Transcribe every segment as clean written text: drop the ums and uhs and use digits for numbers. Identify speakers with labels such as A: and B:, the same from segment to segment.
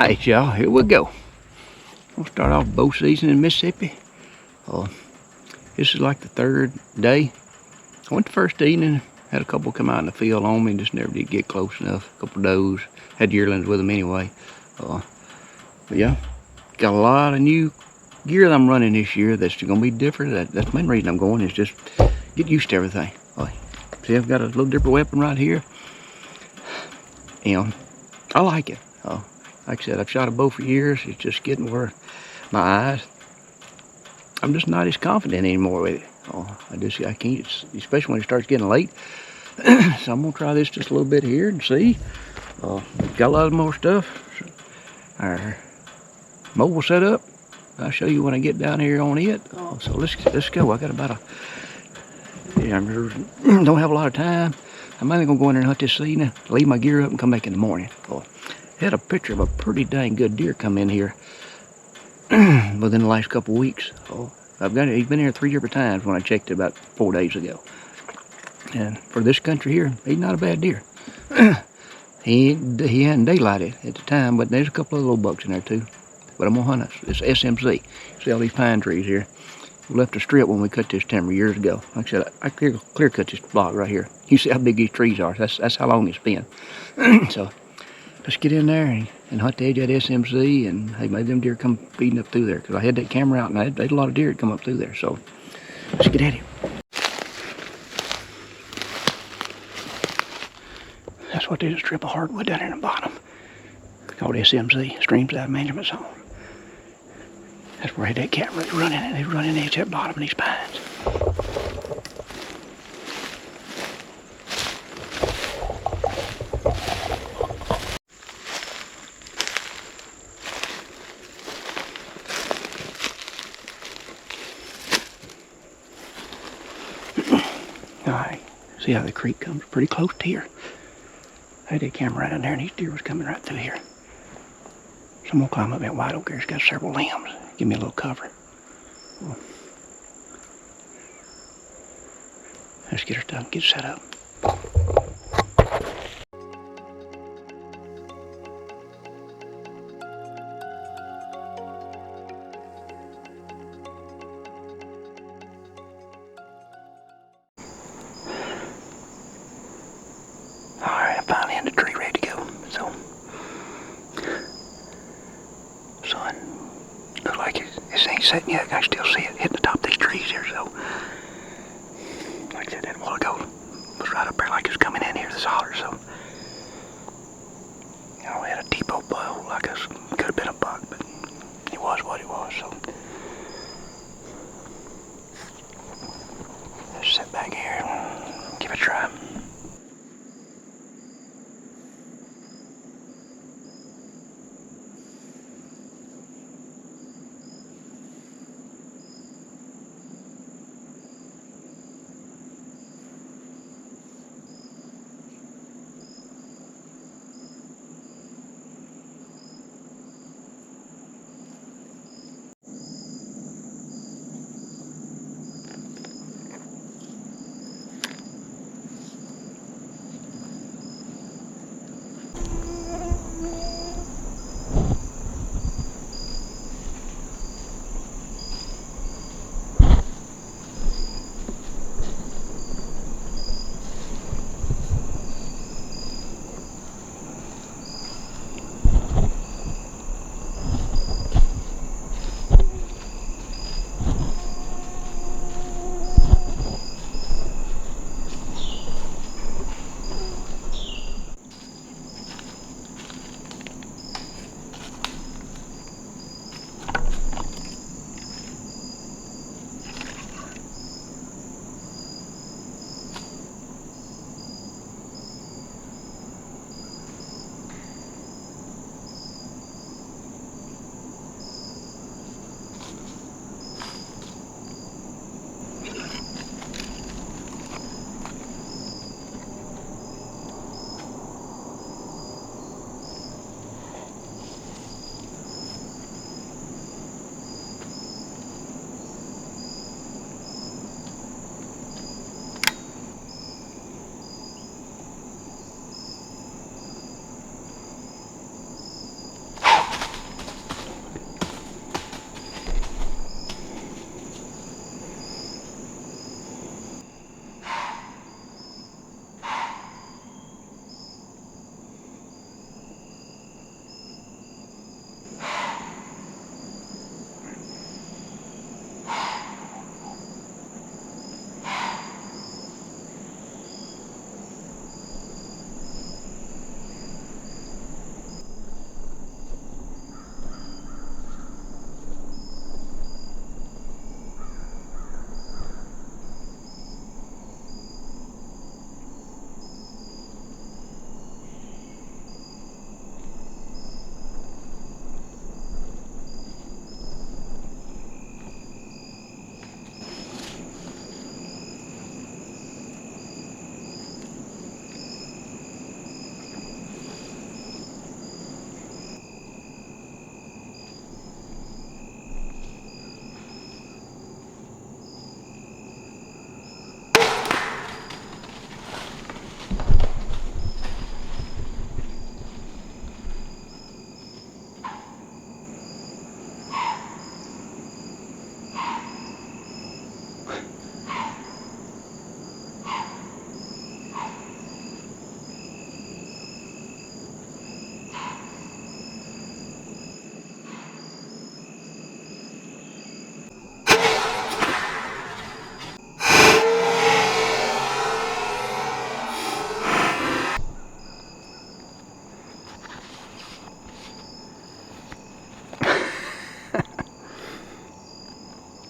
A: Alright, y'all, here we go. We'll start off bow season in Mississippi. This is like the third day. I went the first evening, had a couple come out in the field on me, just never did get close enough. A couple does, had yearlings with them anyway. But yeah, got a lot of new gear that I'm running this year that's gonna be different. That's the main reason I'm going, is just get used to everything. See, I've got a little different weapon right here. And I like it. Like I said, I've shot a bow for years. It's just getting where my eyes, I'm just not as confident anymore with it. I can't, especially when it starts getting late. So I'm gonna try this just a little bit here and see. Got a lot more stuff. Our mobile setup, I'll show you when I get down here on it. So let's go. I got about I don't have a lot of time. I'm mainly gonna go in there and hunt this evening, leave my gear up and come back in the morning. Had a picture of a pretty dang good deer come in here within the last couple of weeks. He's been here 3 different times when I checked it about 4 days ago. And for this country here, he's not a bad deer. He hadn't daylighted at the time, but there's a couple of little bucks in there too. But I'm gonna hunt this SMC. See all these pine trees here? We left a strip when we cut this timber years ago. Like I said, I clear cut this block right here. You see how big these trees are. That's how long it's been. So let's get in there and hunt the edge of that SMC, and hey, maybe them deer come feeding up through there, because I had that camera out and I had a lot of deer that come up through there. So let's get at it. That's what there's a strip of hardwood down there in the bottom called SMC, Streamside Management Zone. That's where I had that camera running, and they running the edge of that bottom of these pines. Alright, see how the creek comes pretty close to here. I had that camera right in there, and these deer was coming right through here. So I'm gonna climb up that white oak here. It's got several limbs. Give me a little cover. Let's get her done, get set up. Alright, I'm finally in the tree, ready to go. So, sun, looks like it ain't setting yet. I can still see it hitting the top of these trees here. So, like I said that a while ago, it was right up there like it was coming in here, this holler. So, we had a depot bull, like it could have been a buck, but it was what it was. So, let's sit back here and give it a try.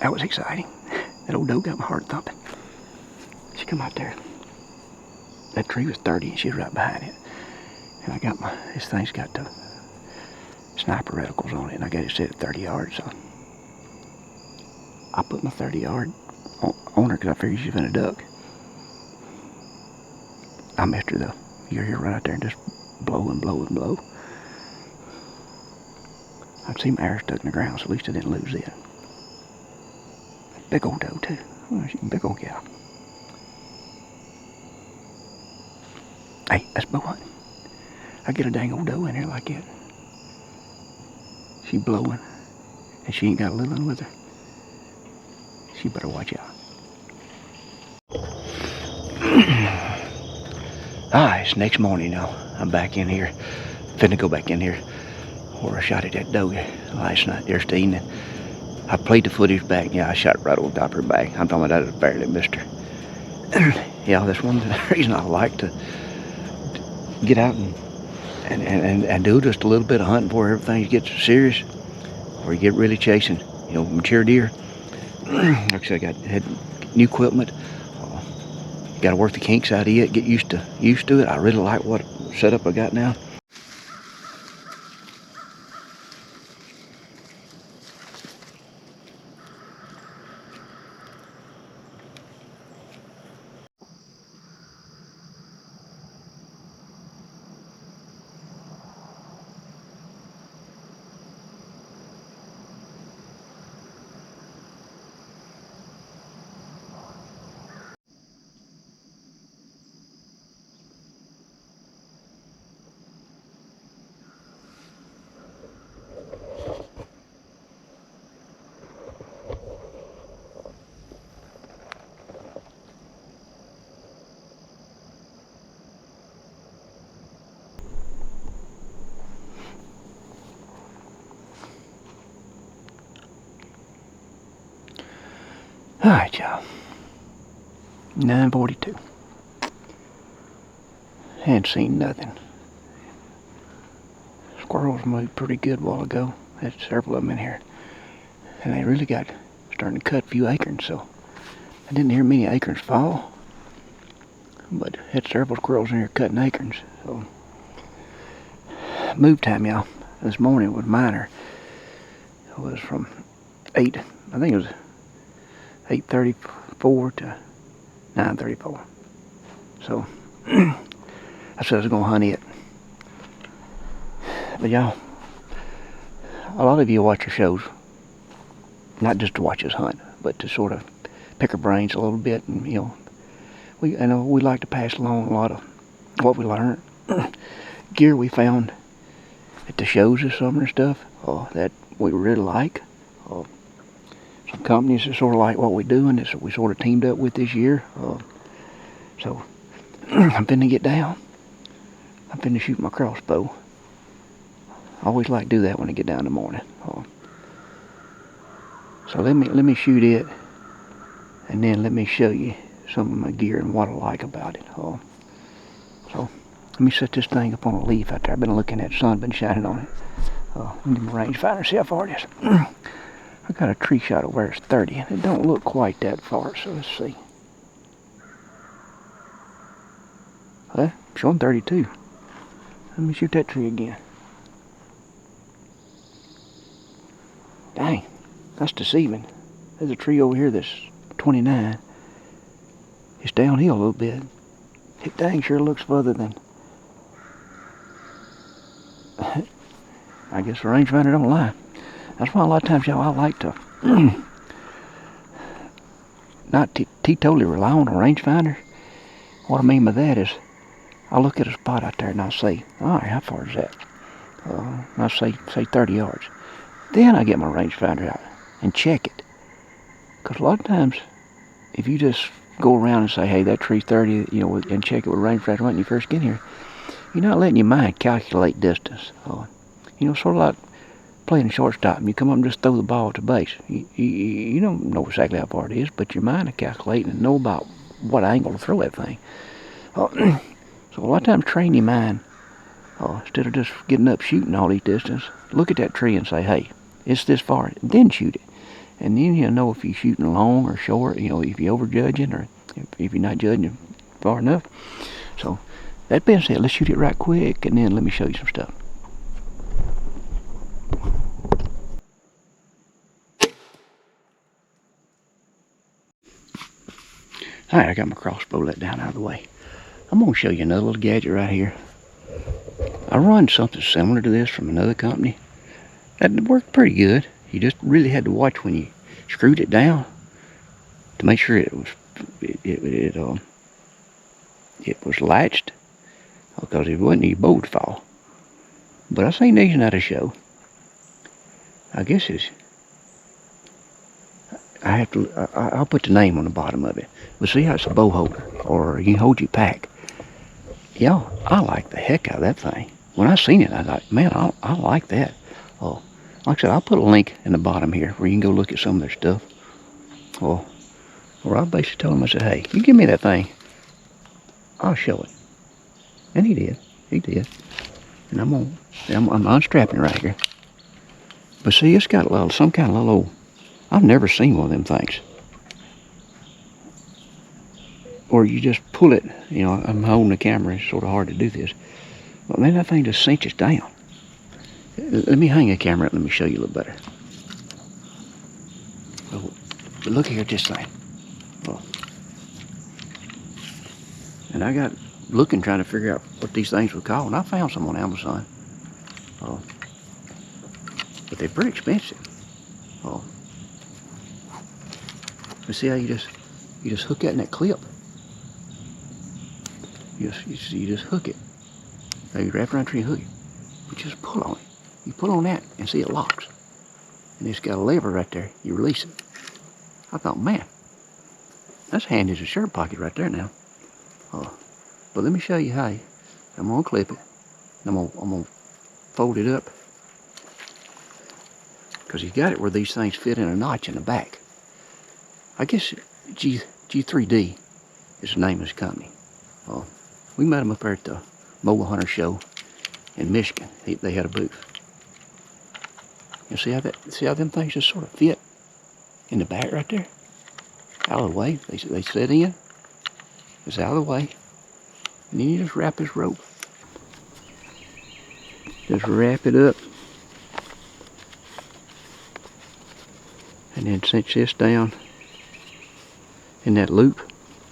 A: That was exciting. That old doe got my heart thumping. She come out there. That tree was 30 and she was right behind it. And I got this thing's got the sniper reticles on it, and I got it set at 30 yards, so I put my 30 yard on her because I figured she was gonna duck. I messed her though. You hear her right out there and just blow and blow and blow. I'd see my arrow stuck in the ground, so at least I didn't lose it. Big old doe too. Oh, she's a big old gal. Hey, that's bow hunting. I get a dang old doe in here like that. She blowing, and she ain't got a little one with her. She better watch out. It's next morning now. I'm back in here. Finna go back in here where I shot at that doe last night, yesterday evening. I played the footage back. Yeah, I shot right on top of her back. I'm talking about that, I barely missed her. Yeah, that's one reason I like to get out and do just a little bit of hunting before everything gets serious, or you get really chasing, mature deer. Like I said, I had new equipment. Got to work the kinks out of it, get used to it. I really like what setup I got now. Alright, y'all. 9:42. Hadn't seen nothing. Squirrels moved pretty good a while ago. Had several of them in here. And they really got starting to cut a few acorns, so I didn't hear many acorns fall. But had several squirrels in here cutting acorns. So move time, y'all. This morning was minor. It was from 8, I think it was 8:34 to 9:34. So I said I was gonna hunt it. But y'all, a lot of you watch our shows, not just to watch us hunt, but to sort of pick our brains a little bit, and we like to pass along a lot of what we learned, gear we found at the shows this summer and stuff that we really like. Some companies that sort of like what we do, and that we sort of teamed up with this year. So I'm finna get down. I'm finna shoot my crossbow. I always like to do that when I get down in the morning. So let me shoot it, and then let me show you some of my gear and what I like about it. So let me set this thing up on a leaf out there. I've been looking at the sun, been shining on it. Let me rangefinder, see how far it is. I got a tree shot over where it's 30, and it don't look quite that far, so let's see. Well, showing 32. Let me shoot that tree again. Dang, that's deceiving. There's a tree over here that's 29. It's downhill a little bit. It dang sure looks further than... I guess the rangefinder don't lie. That's why a lot of times, y'all, I like to not totally rely on a rangefinder. What I mean by that is, I look at a spot out there and I say, alright, how far is that? I say 30 yards. Then I get my rangefinder out and check it. Because a lot of times, if you just go around and say, hey, that tree's 30, and check it with a rangefinder when you first get here, you're not letting your mind calculate distance. Sort of like playing shortstop, and you come up and just throw the ball to base. You don't know exactly how far it is, but your mind is calculating and know about what angle to throw that thing. So a lot of times train your mind, instead of just getting up shooting all these distance, look at that tree and say, hey, it's this far, then shoot it. And then you'll know if you're shooting long or short, you know, if you're overjudging or if you're not judging far enough. So, that being said, let's shoot it right quick and then let me show you some stuff. Alright, I got my crossbow let down out of the way. I'm going to show you another little gadget right here. I run something similar to this from another company. That worked pretty good. You just really had to watch when you screwed it down to make sure it was latched, because it wouldn't your bow to fall. But I seen these at a show. I guess I'll put the name on the bottom of it. But see how it's a bow holder, or you can hold your pack. Y'all, I like the heck out of that thing. When I seen it, I thought, man, I like that. Oh, like I said, I'll put a link in the bottom here where you can go look at some of their stuff. Well, I basically told him, I said, hey, you give me that thing, I'll show it. And he did. And I'm unstrapping it right here. But see, it's got some kind of little, I've never seen one of them things. Or you just pull it, you know, I'm holding the camera, it's sort of hard to do this. But man, that thing just cinches down. Let me hang the camera up, let me show you a little better. Oh, look here at this thing. Oh. And I got looking, trying to figure out what these things were called, and I found some on Amazon. Oh. But they're pretty expensive. Oh. But see how you just hook that in that clip. You just hook it. Now you wrap it around the tree and hook it. You just pull on it. You pull on that and see it locks. And it's got a lever right there. You release it. I thought, man, that's handy as a shirt pocket right there now. Oh. But let me show you how. I'm gonna clip it. I'm gonna fold it up. Because he's got it where these things fit in a notch in the back. I guess G3D is the name of this company. Oh. We met them up there at the Mobile Hunter Show in Michigan. They had a booth. You see how them things just sort of fit in the back right there? Out of the way. They set in. It's out of the way. And then you just wrap this rope. Just wrap it up. And then cinch this down in that loop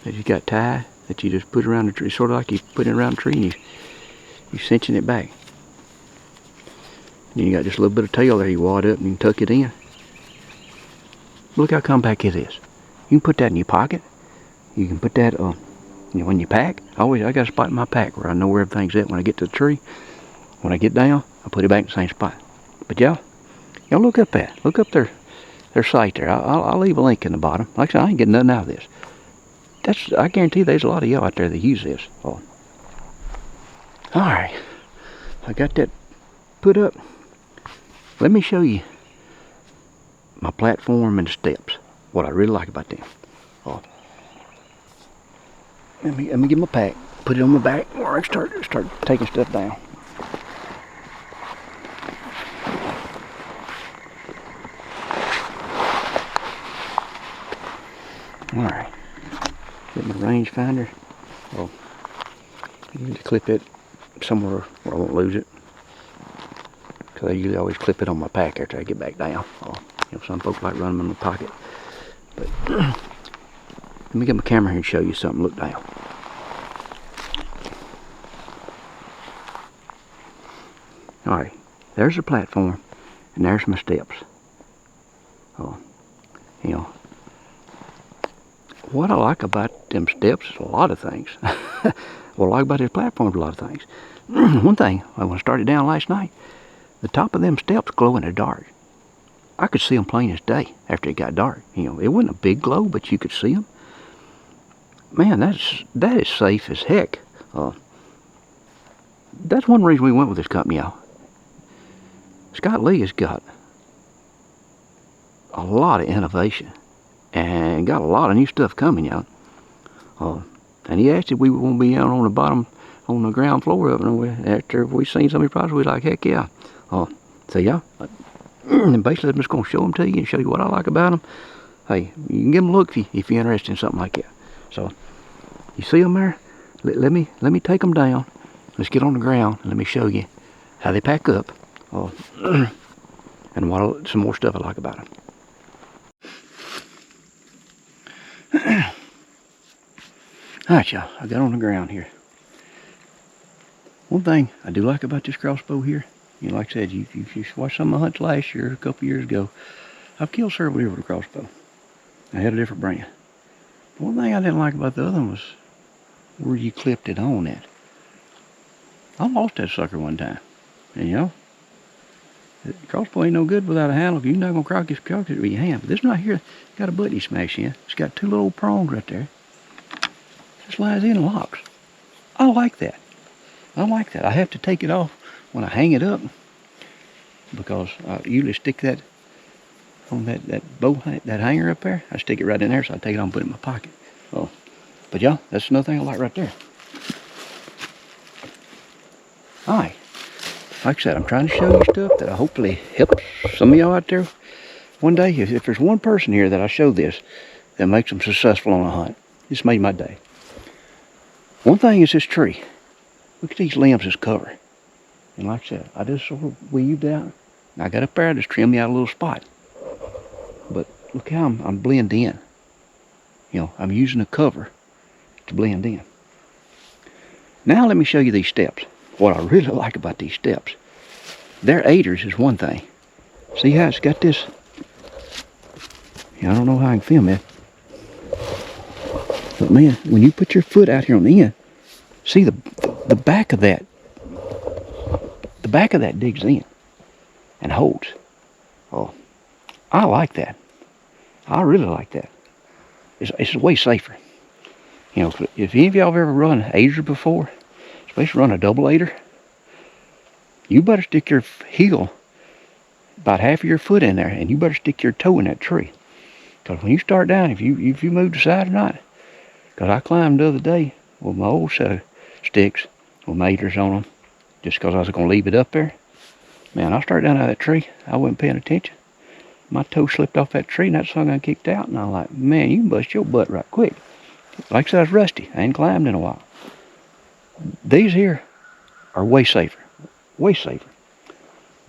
A: that you got tied, that you just put around the tree, sort of like you put it around the tree and you cinching it back. And then you got just a little bit of tail there you wad up and you can tuck it in. Look how compact it is. You can put that in your pocket. You can put that in your pack. I got a spot in my pack where I know where everything's at when I get to the tree. When I get down, I put it back in the same spot. But y'all look up that. Look up their site there. I'll leave a link in the bottom. Like I said, I ain't getting nothing out of this. I guarantee there's a lot of y'all out there that use this. Oh. Alright. I got that put up. Let me show you my platform and the steps. What I really like about them. Oh. Let me get my pack. Put it on my back where I start taking stuff down. Alright. Get my rangefinder. Oh, I need to clip it somewhere where I won't lose it. Because I usually always clip it on my pack after I get back down. Oh, you know, some folks like running them in my pocket. But let me get my camera here and show you something. Look down. Alright, there's the platform and there's my steps. Oh, you know. What I like about them steps is a lot of things. What I like about this platform is a lot of things. One thing, when I started down last night, the top of them steps glow in the dark. I could see them plain as day after it got dark. You know, it wasn't a big glow, but you could see them. Man, that is safe as heck. That's one reason we went with this company, y'all. Scott Lee has got a lot of innovation and got a lot of new stuff coming, y'all. And he asked if we want to be out on the bottom, on the ground floor of it. And after we seen some of his products, we was like, heck yeah. So yeah, And basically, I'm just going to show them to you and show you what I like about them. Hey, you can give them a look if you're interested in something like that. So, you see them there? Let me take them down. Let's get on the ground and let me show you how they pack up. And some more stuff I like about them. Alright, y'all, I got on the ground here. One thing I do like about this crossbow here, you know, like I said, you watched some of my hunts last year, a couple years ago. I've killed several deer with a crossbow. I had a different brand. But one thing I didn't like about the other one was where you clipped it on at. I lost that sucker one time. And you know, the crossbow ain't no good without a handle. You're not gonna crock it with your hand. But this one right here got a button you smash in. It's got two little prongs right there. Just slides in and locks. I like that. I like that. I have to take it off when I hang it up because I usually stick that on that bow, that hanger up there. I stick it right in there, so I take it off and put it in my pocket. Oh, but y'all, that's another thing I like right there. Alright, like I said, I'm trying to show you stuff that hopefully helps some of y'all out there one day. If there's one person here that I show this that makes them successful on a hunt, this made my day. One thing is this tree. Look at these limbs as cover. And like I said, I just sort of weaved out. I got up there, I just trimmed me out a little spot. But look how I'm blending in. You know, I'm using a cover to blend in. Now let me show you these steps. What I really like about these steps. Their aiders is one thing. See how it's got this? Yeah, I don't know how I can film it. But man, when you put your foot out here on the end, see the back of that. The back of that digs in and holds. Oh, I like that. I really like that. It's way safer. You know, if any of y'all have ever run aider before, especially run a double aider, you better stick your heel about half of your foot in there, and you better stick your toe in that tree. Because when you start down, if you move the side or not, because I climbed the other day with my old set of sticks with my aiders on them, just because I was going to leave it up there. Man, I started down out of that tree. I wasn't paying attention. My toe slipped off that tree and that son got kicked out. And I'm like, man, you can bust your butt right quick. Like I said, I was rusty. I ain't climbed in a while. These here are way safer. Way safer.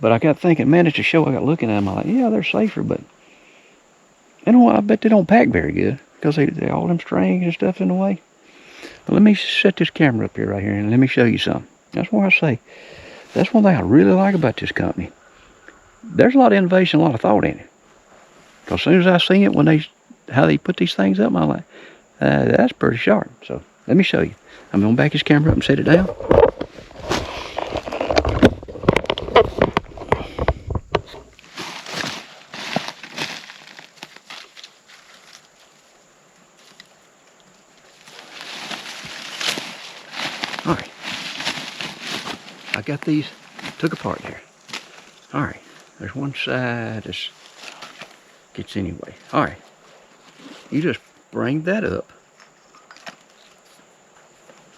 A: But I got thinking, man, it's a show. I got looking at them. I'm like, yeah, they're safer, but you know what? I bet they don't pack very good because they all them strings and stuff in the way. But let me set this camera up here right here and let me show you something. That's what I say. That's one thing I really like about this company. There's a lot of innovation, a lot of thought in it. Because as soon as I see it, how they put these things up, I'm like, that's pretty sharp. So let me show you. I'm going to back this camera up and set it down. Alright. I got these took apart there. Alright. There's one side that gets anyway. Alright. You just bring that up.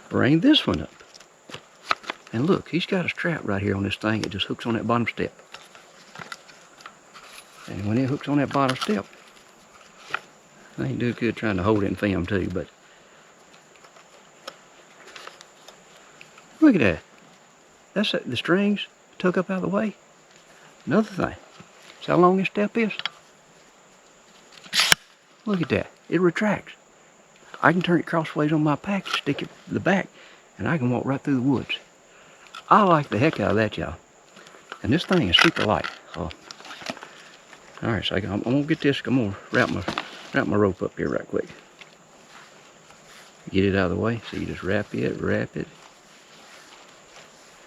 A: Bring this one up. And look, he's got a strap right here on this thing. It just hooks on that bottom step. And when it hooks on that bottom step, I ain't do good trying to hold it and film too, but look at that. That's the strings tuck up out of the way. Another thing. See how long this step is? Look at that. It retracts. I can turn it crossways on my pack, stick it to the back, and I can walk right through the woods. I like the heck out of that, y'all. And this thing is super light. Oh. Alright, so I'm gonna get this. I'm gonna wrap my rope up here right quick. Get it out of the way. So you just wrap it,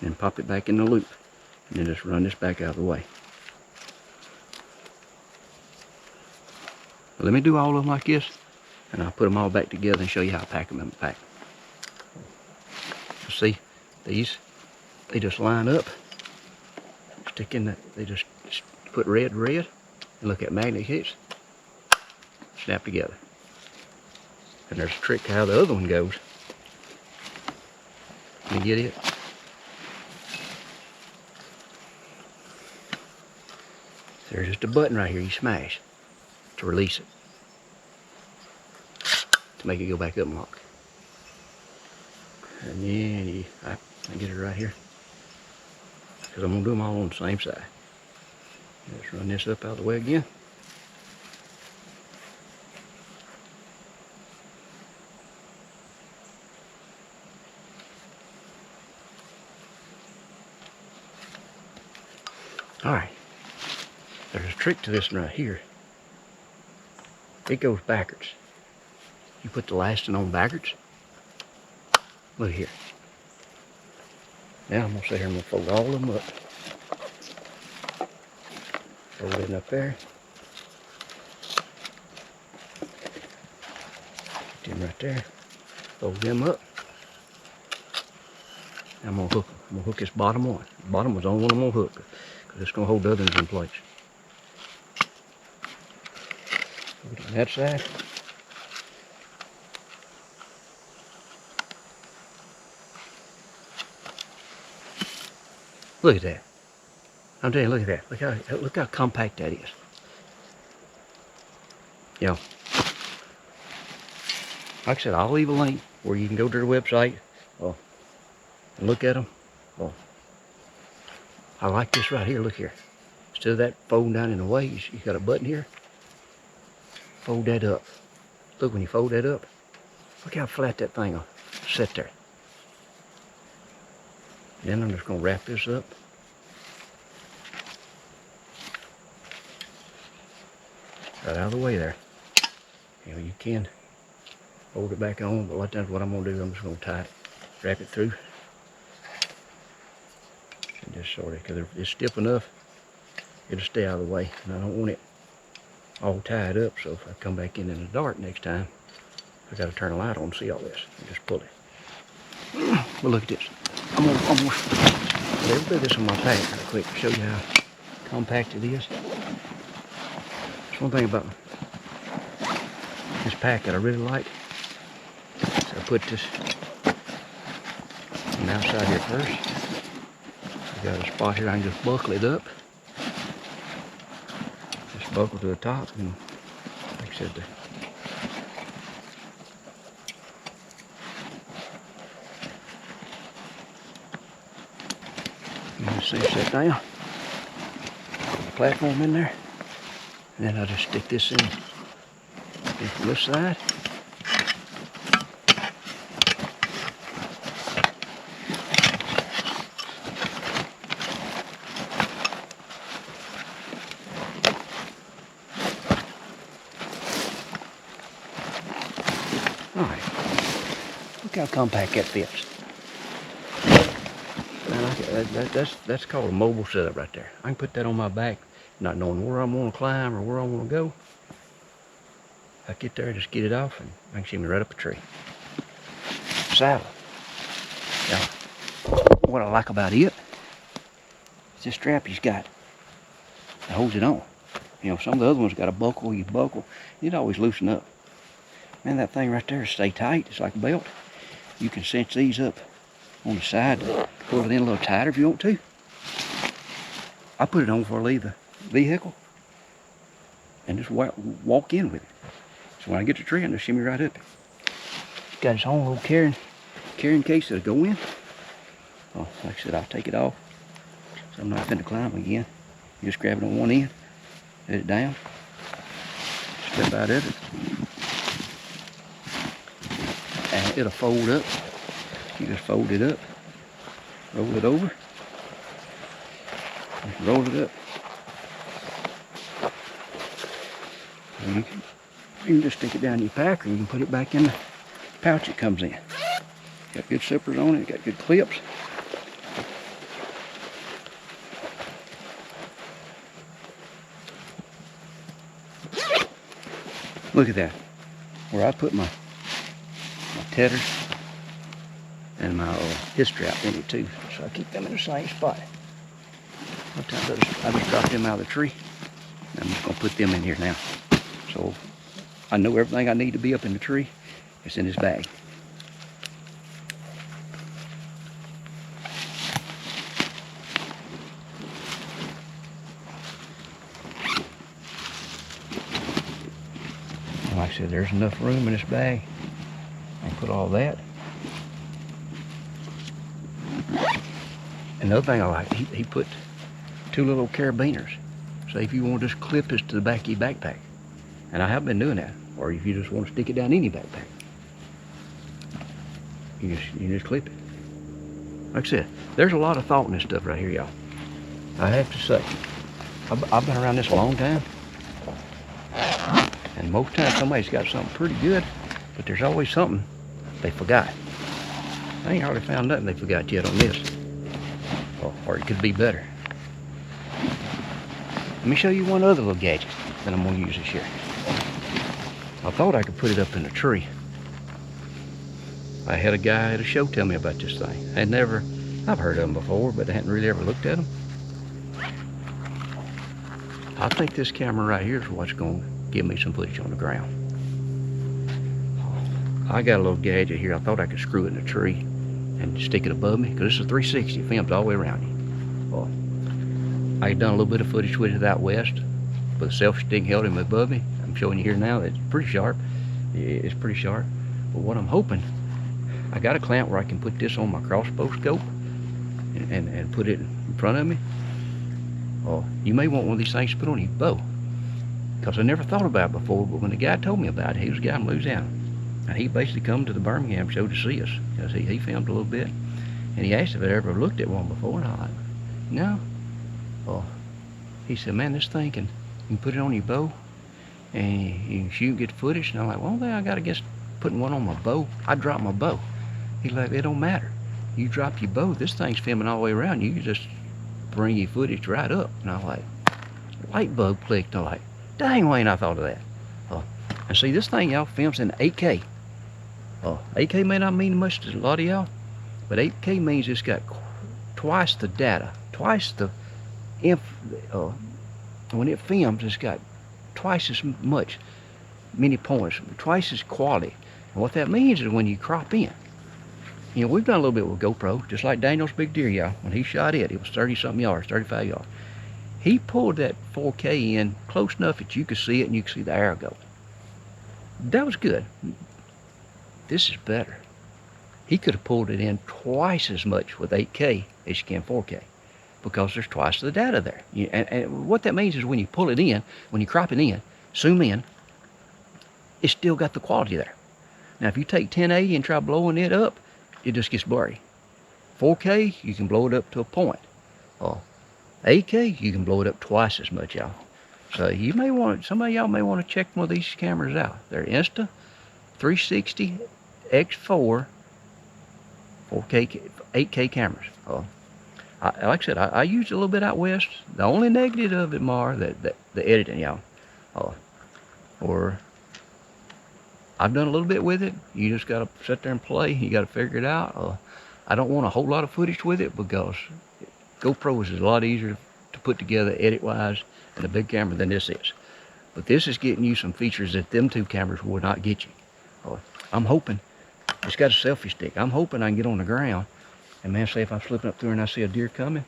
A: and pop it back in the loop. And then just run this back out of the way. Let me do all of them like this, and I'll put them all back together and show you how I pack them in the pack. See, these, they just line up, stick in that, they just put red, and look at magnet hits, snap together. And there's a trick to how the other one goes. Let me get it. There's just a button right here you smash to release it, to make it go back up and lock. And then I get it right here, because I'm going to do them all on the same side. Let's run this up out of the way again. Alright, there's a trick to this one right here. It goes backwards. You put the last one on backwards. Look here. Now I'm going to sit here and I'm going to fold all of them up. Fold it up there. Put them right there. Fold them up. I'm going to hook them. I'm going to hook this bottom one. The bottom was the only one I'm going to hook, because it's going to hold the others in place. Put it on that side. Look at that. I'm telling you, look at that. Look how compact that is. You know, like I said, I'll leave a link where you can go to their website and look at them. Well, I like this right here. Look here. Instead of that folding down in the way, you got a button here. Fold that up. Look, when you fold that up, look how flat that thing will sit there. Then I'm just going to wrap this up. Right out of the way there. You know, you can fold it back on, but a lot of times what I'm going to do, I'm just going to tie it, wrap it through. And just sort of, because if it's stiff enough, it'll stay out of the way. And I don't want it all tied up, so if I come back in the dark next time, I got to turn the light on to see all this and just pull it. But look at this. I'm gonna let me put this on my pack real quick to show you how compact it is. That's one thing about this pack that I really like. So I put this on the outside here first. I got a spot here I can just buckle it up. Just buckle to the top, and like I said, cinch that down. Put the platform in there. And then I'll just stick this in from this side. Alright. Look how compact that fits. That's called a mobile setup right there. I can put that on my back, not knowing where I'm going to climb or where I'm going to go. I get there, just get it off, and I can see me right up a tree. Saddle. Now, what I like about it is this strap he's got that holds it on. You know, some of the other ones got a buckle, you buckle, it always loosen up. Man, that thing right there stay tight. It's like a belt. You can cinch these up on the side to pull it in a little tighter if you want to. I put it on before I leave the vehicle and just walk in with it. So when I get to the tree, I just shimmy right up it. It's got its own little carrying case that'll go in. Oh, like I said, I'll take it off. So I'm not going to climb again. You just grab it on one end, let it down, step out of it, and it'll fold up. You just fold it up, roll it over, roll it up. And you can just stick it down in your pack, or you can put it back in the pouch it comes in. Got good zippers on it, got good clips. Look at that, where I put my tethers and my hip strap in it too, so I keep them in the same spot. Sometimes I just drop them out of the tree, and I'm just going to put them in here now. So I know everything I need to be up in the tree is in this bag. there's enough room in this bag. I can put all that. Another thing I like, he put 2 little carabiners. So if you want to just clip this to the back of your backpack, and I have been doing that, or if you just want to stick it down any backpack, you just clip it. Like I said, there's a lot of thought in this stuff right here, y'all. I have to say, I've been around this a long time, and most times somebody's got something pretty good, but there's always something they forgot. I ain't hardly found nothing they forgot yet on this. Or it could be better. Let me show you one other little gadget that I'm going to use this year. I thought I could put it up in a tree. I had a guy at a show tell me about this thing. I've heard of them before, but I hadn't really ever looked at them. I think this camera right here is what's going to give me some footage on the ground. I got a little gadget here. I thought I could screw it in a tree and stick it above me, because this is a 360. It films all the way around you. Well, I done a little bit of footage with it out west, but the selfie stick held him above me. I'm showing you here now. It's pretty sharp. It's pretty sharp. But what I'm hoping, I got a clamp where I can put this on my crossbow scope and put it in front of me. Well, you may want one of these things to put on your bow, because I never thought about it before, but when the guy told me about it, he was a guy in Louisiana. And he basically come to the Birmingham show to see us, because he filmed a little bit. And he asked if I'd ever looked at one before, and I was like, no. Well, he said, man, this thing you can put it on your bow, and you can shoot and get footage. And I'm like, well, then I got to guess putting one on my bow. I dropped my bow. He's like, it don't matter. You drop your bow, this thing's filming all the way around. You can just bring your footage right up. And I'm like, light bulb clicked. I'm like, dang, Wayne, I thought of that. And see, this thing, y'all, films in 8K. 8K may not mean much to a lot of y'all, but 8K means it's got twice the data, twice the when it films, it's got twice as many points, twice as quality. And what that means is when you crop in, you know, we've done a little bit with GoPro, just like Daniel's big deer, y'all. When he shot it was 30-something yards, 35 yards. He pulled that 4K in close enough that you could see it and you could see the arrow go. That was good. This is better. He could have pulled it in twice as much with 8K as you can 4K, because there's twice the data there. And what that means is when you pull it in, when you crop it in, zoom in, it's still got the quality there. Now if you take 1080 and try blowing it up, it just gets blurry. 4K, you can blow it up to a point. 8K, you can blow it up twice as much, y'all. So you may want, some of y'all may want to check one of these cameras out. They're Insta 360 X4 4K 8K cameras. Like I said, I used it a little bit out west. The only negative of it, Mar, the editing, y'all. Or I've done a little bit with it. You just got to sit there and play. You got to figure it out. I don't want a whole lot of footage with it, because GoPro is a lot easier to put together edit-wise and a big camera than this is. But this is getting you some features that them two cameras will not get you. I'm hoping, it's got a selfie stick. I'm hoping I can get on the ground, and man, say if I'm slipping up through and I see a deer coming,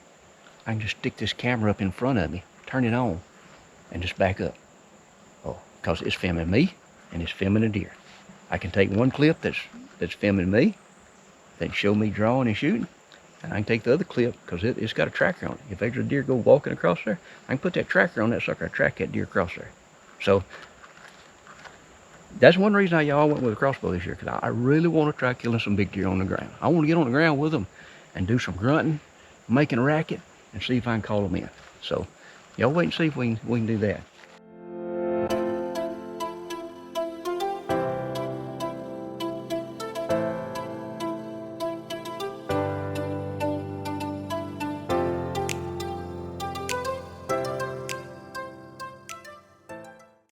A: I can just stick this camera up in front of me, turn it on, and just back up. Because it's filming me, and it's filming a deer. I can take one clip that's filming me, that show me drawing and shooting, and I can take the other clip, because it's got a tracker on it. If there's a deer go walking across there, I can put that tracker on that sucker and track that deer across there. So that's one reason y'all went with a crossbow this year, because I really want to try killing some big deer on the ground. I want to get on the ground with them and do some grunting, making a racket, and see if I can call them in. So y'all wait and see if we can do that.